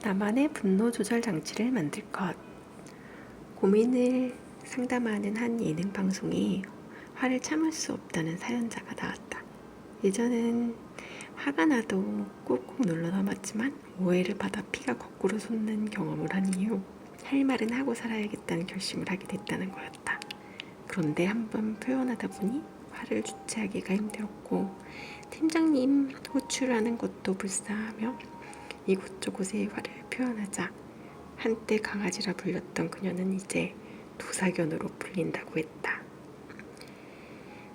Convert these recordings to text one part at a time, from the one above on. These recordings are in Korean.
나만의 분노 조절 장치를 만들 것. 고민을 상담하는 한 예능 방송에 화를 참을 수 없다는 사연자가 나왔다. 예전엔 화가 나도 꾹꾹 눌러 담았지만 오해를 받아 피가 거꾸로 솟는 경험을 한 이후 할 말은 하고 살아야겠다는 결심을 하게 됐다는 거였다. 그런데 한번 표현하다 보니 화를 주체하기가 힘들었고 팀장님 호출하는 것도 불쌍하며 이곳저곳에 화를 표현하자 한때 강아지라 불렸던 그녀는 이제 도사견으로 불린다고 했다.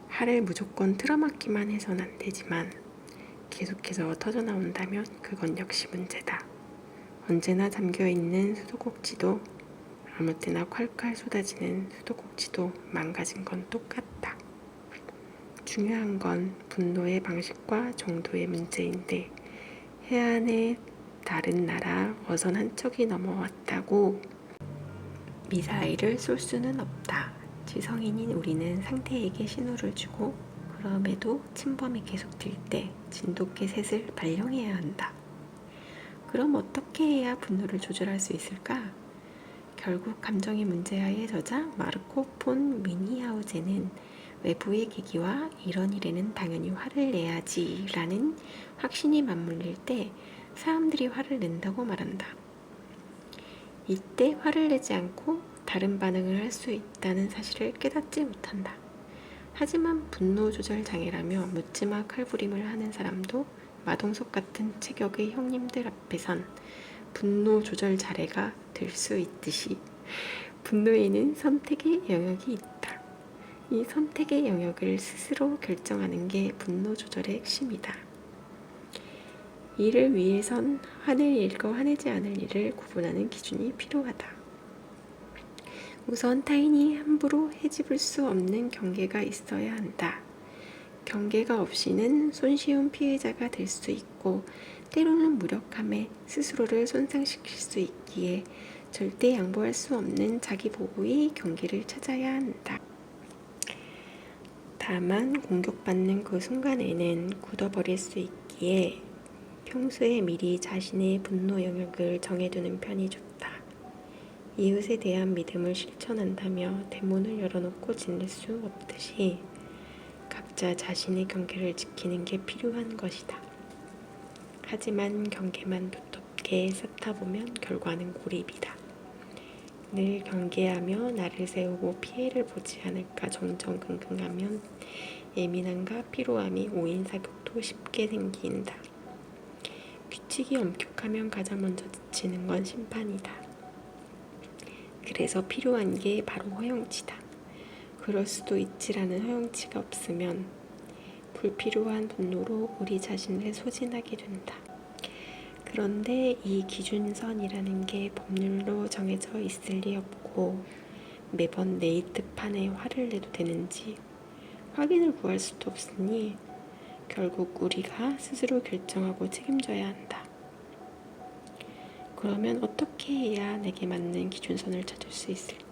화를 무조건 틀어막기만 해선 안 되지만 계속해서 터져나온다면 그건 역시 문제다. 언제나 잠겨있는 수도꼭지도 아무 때나 콸콸 쏟아지는 수도꼭지도 망가진 건 똑같다. 중요한 건 분노의 방식과 정도의 문제인데 해안의 다른 나라 어선 한 척이 넘어왔다고 미사일을 쏠 수는 없다. 지성인인 우리는 상대에게 신호를 주고 그럼에도 침범이 계속될 때 진돗개 셋을 발령해야 한다. 그럼 어떻게 해야 분노를 조절할 수 있을까? 결국 감정의 문제하에 저자 마르코 폰 미니하우제는 외부의 계기와 이런 일에는 당연히 화를 내야지 라는 확신이 맞물릴 때 사람들이 화를 낸다고 말한다. 이때 화를 내지 않고 다른 반응을 할 수 있다는 사실을 깨닫지 못한다. 하지만 분노 조절 장애라며 묻지마 칼부림을 하는 사람도 마동석 같은 체격의 형님들 앞에선 분노 조절 잘해가 될 수 있듯이 분노에는 선택의 영역이 있다. 이 선택의 영역을 스스로 결정하는 게 분노 조절의 핵심이다. 이를 위해선 화낼 일과 화내지 않을 일을 구분하는 기준이 필요하다. 우선 타인이 함부로 헤집을 수 없는 경계가 있어야 한다. 경계가 없이는 손쉬운 피해자가 될 수 있고 때로는 무력함에 스스로를 손상시킬 수 있기에 절대 양보할 수 없는 자기 보호의 경계를 찾아야 한다. 다만 공격받는 그 순간에는 굳어버릴 수 있기에 평소에 미리 자신의 분노 영역을 정해두는 편이 좋다. 이웃에 대한 믿음을 실천한다며 대문을 열어놓고 지낼 수 없듯이 각자 자신의 경계를 지키는 게 필요한 것이다. 하지만 경계만 두텁게 쌓다 보면 결과는 고립이다. 늘 경계하며 나를 세우고 피해를 보지 않을까 정정긍긍하면 예민함과 피로함이 오인사격도 쉽게 생긴다. 규칙이 엄격하면 가장 먼저 지치는 건 심판이다. 그래서 필요한 게 바로 허용치다. 그럴 수도 있지라는 허용치가 없으면 불필요한 분노로 우리 자신을 소진하게 된다. 그런데 이 기준선이라는 게 법률로 정해져 있을 리 없고 매번 네이트판에 화를 내도 되는지 확인을 구할 수도 없으니 결국 우리가 스스로 결정하고 책임져야 한다. 그러면 어떻게 해야 내게 맞는 기준선을 찾을 수 있을까?